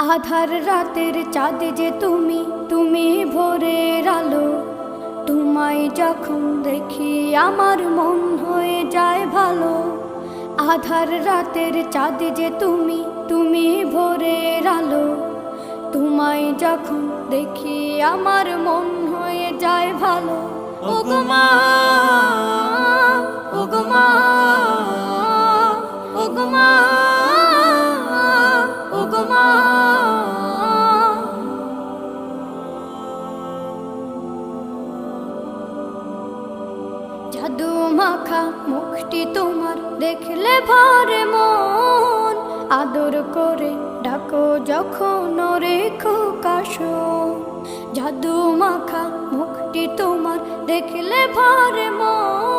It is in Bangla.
আধার রাতের চাঁদ যে তুমি, তুমি ভোরের আলো। তোমায় যখন দেখি আমার মন হয়ে যায় ভালো। আধার রাতের চাঁদ যে তুমি, তুমি ভোরের আলো। তোমায় যখন দেখি আমার মন হয়ে যায় ভালো। ওগো মা, ওগো মা, ওগো মা, ওগো মা। জাদু মাখা মুখটি তোমার দেখলে ভরে মন। আদর করে ডাকো যখন রেখো কাশো। জাদু মাখা মুখটি তোমার দেখলে ভরে মন।